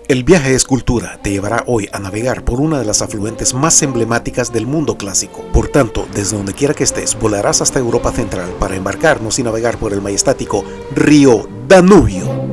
El viaje es cultura te llevará hoy a navegar por una de las afluentes más emblemáticas del mundo clásico. Por tanto, desde donde quiera que estés, volarás hasta Europa Central para embarcarnos y navegar por el majestático río Danubio.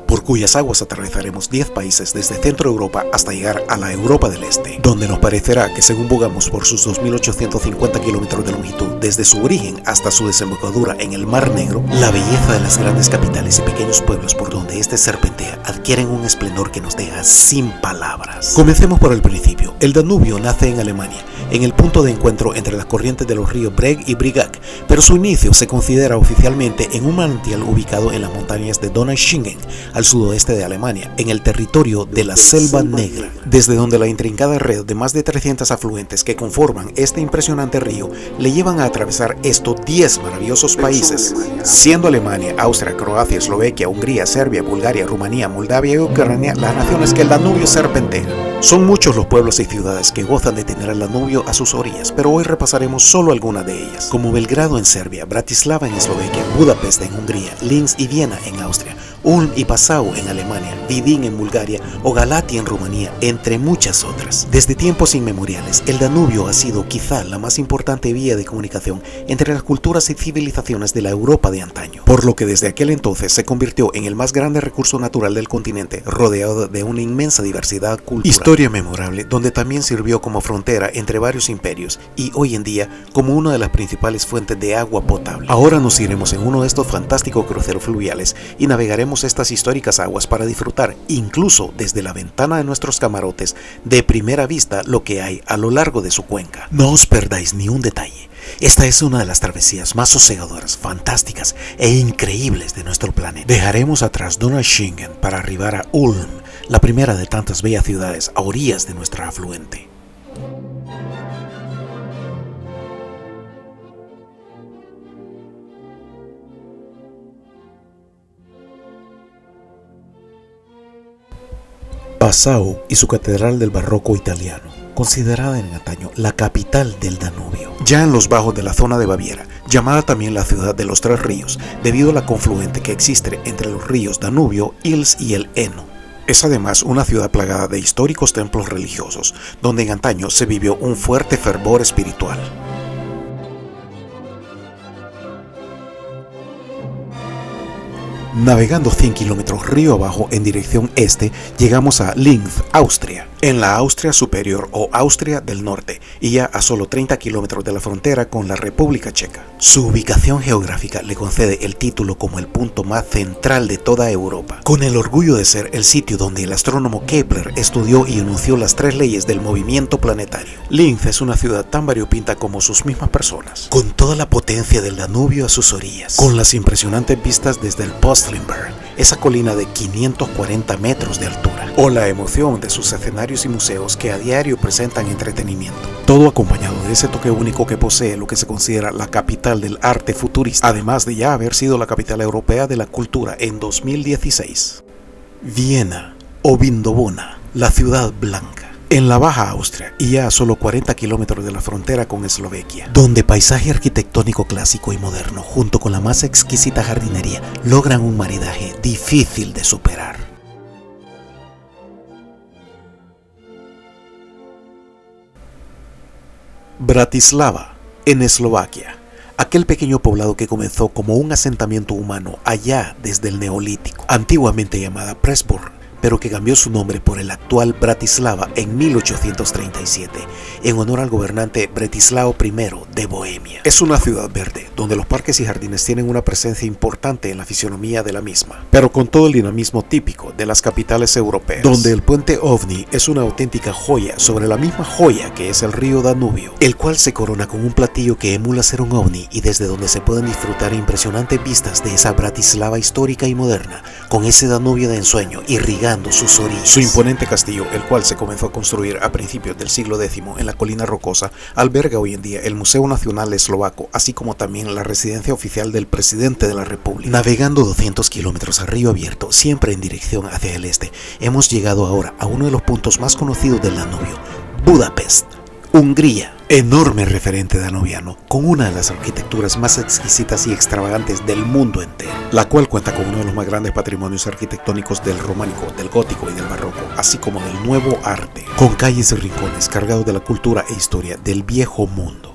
Por cuyas aguas atravesaremos 10 países desde Centro Europa hasta llegar a la Europa del Este, donde nos parecerá que según bogamos por sus 2.850 kilómetros de longitud desde su origen hasta su desembocadura en el Mar Negro, la belleza de las grandes capitales y pequeños pueblos por donde este serpentea adquieren un esplendor que nos deja sin palabras. Comencemos por el principio. El Danubio nace en Alemania, en el punto de encuentro entre las corrientes de los ríos Breg y Brigach, pero su inicio se considera oficialmente en un manantial ubicado en las montañas de Donaueschingen, al sudoeste de Alemania, en el territorio de la Selva Negra, desde donde la intrincada red de más de 300 afluentes que conforman este impresionante río le llevan a atravesar estos 10 maravillosos países, siendo Alemania, Austria, Croacia, Eslovaquia, Hungría, Serbia, Bulgaria, Rumanía, Moldavia y Ucrania las naciones que el Danubio serpentea. Son muchos los pueblos y ciudades que gozan de tener el Danubio a sus orillas, pero hoy repasaremos solo algunas de ellas, como Belgrado en Serbia, Bratislava en Eslovaquia, Budapest en Hungría, Linz y Viena en Austria, Ulm y Passau en Alemania, Vidin en Bulgaria o Galatia en Rumanía, entre muchas otras. Desde tiempos inmemoriales, el Danubio ha sido quizá la más importante vía de comunicación entre las culturas y civilizaciones de la Europa de antaño, por lo que desde aquel entonces se convirtió en el más grande recurso natural del continente, rodeado de una inmensa diversidad cultural. Historia memorable, donde también sirvió como frontera entre varios imperios y hoy en día como una de las principales fuentes de agua potable. Ahora nos iremos en uno de estos fantásticos cruceros fluviales y navegaremos estas históricas aguas para disfrutar, incluso desde la ventana de nuestros camarotes, de primera vista lo que hay a lo largo de su cuenca. No os perdáis ni un detalle. Esta es una de las travesías más sosegadoras, fantásticas e increíbles de nuestro planeta. Dejaremos atrás Donaueschingen para arribar a Ulm, la primera de tantas bellas ciudades a orillas de nuestra afluente. Passau y su catedral del barroco italiano, considerada en antaño la capital del Danubio. Ya en los bajos de la zona de Baviera, llamada también la ciudad de los tres ríos, debido a la confluente que existe entre los ríos Danubio, Ilz y el Eno. Es además una ciudad plagada de históricos templos religiosos, donde en antaño se vivió un fuerte fervor espiritual. Navegando 100 kilómetros río abajo en dirección este, llegamos a Linz, Austria, en la Austria Superior o Austria del Norte, y ya a solo 30 kilómetros de la frontera con la República Checa. Su ubicación geográfica le concede el título como el punto más central de toda Europa, con el orgullo de ser el sitio donde el astrónomo Kepler estudió y enunció las 3 leyes del movimiento planetario. Linz es una ciudad tan variopinta como sus mismas personas, con toda la potencia del Danubio a sus orillas, con las impresionantes vistas desde el Postlimberg, esa colina de 540 metros de altura, o la emoción de sus escenarios y museos que a diario presentan entretenimiento. Todo acompañado de ese toque único que posee lo que se considera la capital del arte futurista, además de ya haber sido la capital europea de la cultura en 2016. Viena o Vindobona, la ciudad blanca, en la Baja Austria y ya a solo 40 kilómetros de la frontera con Eslovaquia, donde paisaje arquitectónico clásico y moderno junto con la más exquisita jardinería logran un maridaje difícil de superar. Bratislava, en Eslovaquia, aquel pequeño poblado que comenzó como un asentamiento humano allá desde el Neolítico, antiguamente llamada Pressburg, pero que cambió su nombre por el actual Bratislava en 1837, en honor al gobernante Bretislao I de Bohemia. Es una ciudad verde, donde los parques y jardines tienen una presencia importante en la fisonomía de la misma, pero con todo el dinamismo típico de las capitales europeas, donde el puente OVNI es una auténtica joya sobre la misma joya que es el río Danubio, el cual se corona con un platillo que emula ser un OVNI y desde donde se pueden disfrutar impresionantes vistas de esa Bratislava histórica y moderna, con ese Danubio de ensueño irrigando sus orillas. Su imponente castillo, el cual se comenzó a construir a principios del siglo X en la colina rocosa, alberga hoy en día el Museo Nacional Eslovaco, así como también la residencia oficial del presidente de la República. Navegando 200 kilómetros a río abierto, siempre en dirección hacia el este, hemos llegado ahora a uno de los puntos más conocidos del Danubio, Budapest, Hungría. Enorme referente danubiano, con una de las arquitecturas más exquisitas y extravagantes del mundo entero, la cual cuenta con uno de los más grandes patrimonios arquitectónicos del románico, del gótico y del barroco, así como del nuevo arte, con calles y rincones cargados de la cultura e historia del viejo mundo.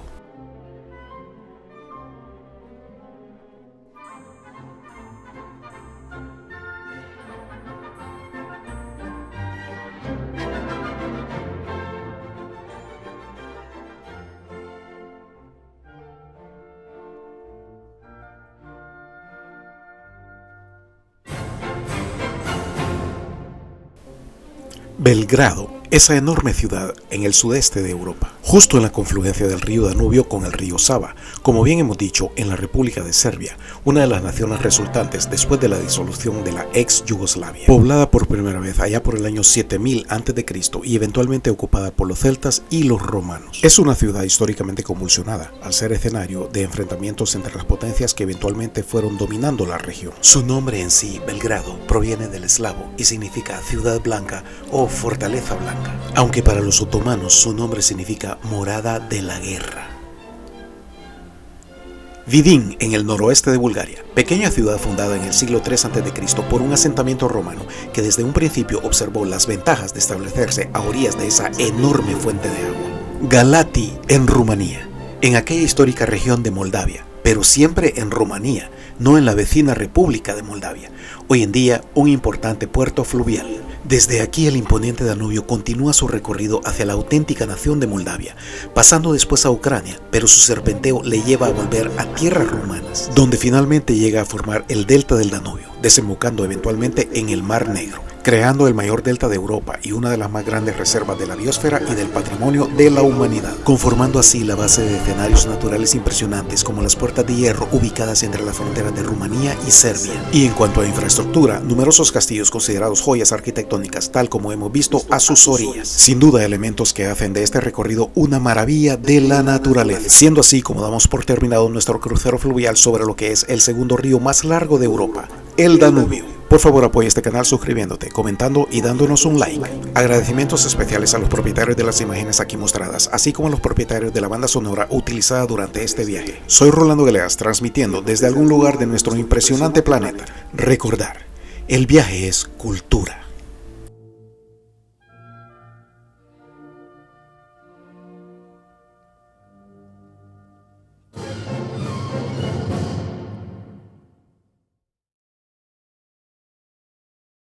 Belgrado, esa enorme ciudad en el sudeste de Europa, justo en la confluencia del río Danubio con el río Sava, como bien hemos dicho, en la República de Serbia, una de las naciones resultantes después de la disolución de la ex Yugoslavia, poblada por primera vez allá por el año 7000 a.C. y eventualmente ocupada por los celtas y los romanos. Es una ciudad históricamente convulsionada, al ser escenario de enfrentamientos entre las potencias que eventualmente fueron dominando la región. Su nombre en sí, Belgrado, proviene del eslavo y significa ciudad blanca o fortaleza blanca, aunque para los otomanos su nombre significa morada de la guerra. Vidin, en el noroeste de Bulgaria, pequeña ciudad fundada en el siglo III a.C. por un asentamiento romano que desde un principio observó las ventajas de establecerse a orillas de esa enorme fuente de agua. Galati, en Rumanía, en aquella histórica región de Moldavia, pero siempre en Rumanía, no en la vecina República de Moldavia, hoy en día un importante puerto fluvial. Desde aquí el imponente Danubio continúa su recorrido hacia la auténtica nación de Moldavia, pasando después a Ucrania, pero su serpenteo le lleva a volver a tierras rumanas, donde finalmente llega a formar el delta del Danubio, desembocando eventualmente en el Mar Negro, creando el mayor delta de Europa y una de las más grandes reservas de la biosfera y del patrimonio de la humanidad, conformando así la base de escenarios naturales impresionantes como las puertas de hierro ubicadas entre las fronteras de Rumanía y Serbia. Y en cuanto a infraestructura, numerosos castillos considerados joyas arquitectónicas, tal como hemos visto a sus orillas. Sin duda elementos que hacen de este recorrido una maravilla de la naturaleza. Siendo así como damos por terminado nuestro crucero fluvial sobre lo que es el segundo río más largo de Europa, el Danubio. Por favor, apoya este canal suscribiéndote, comentando y dándonos un like. Agradecimientos especiales a los propietarios de las imágenes aquí mostradas, así como a los propietarios de la banda sonora utilizada durante este viaje. Soy Rolando Galeas, transmitiendo desde algún lugar de nuestro impresionante planeta. Recordar, el viaje es cultura.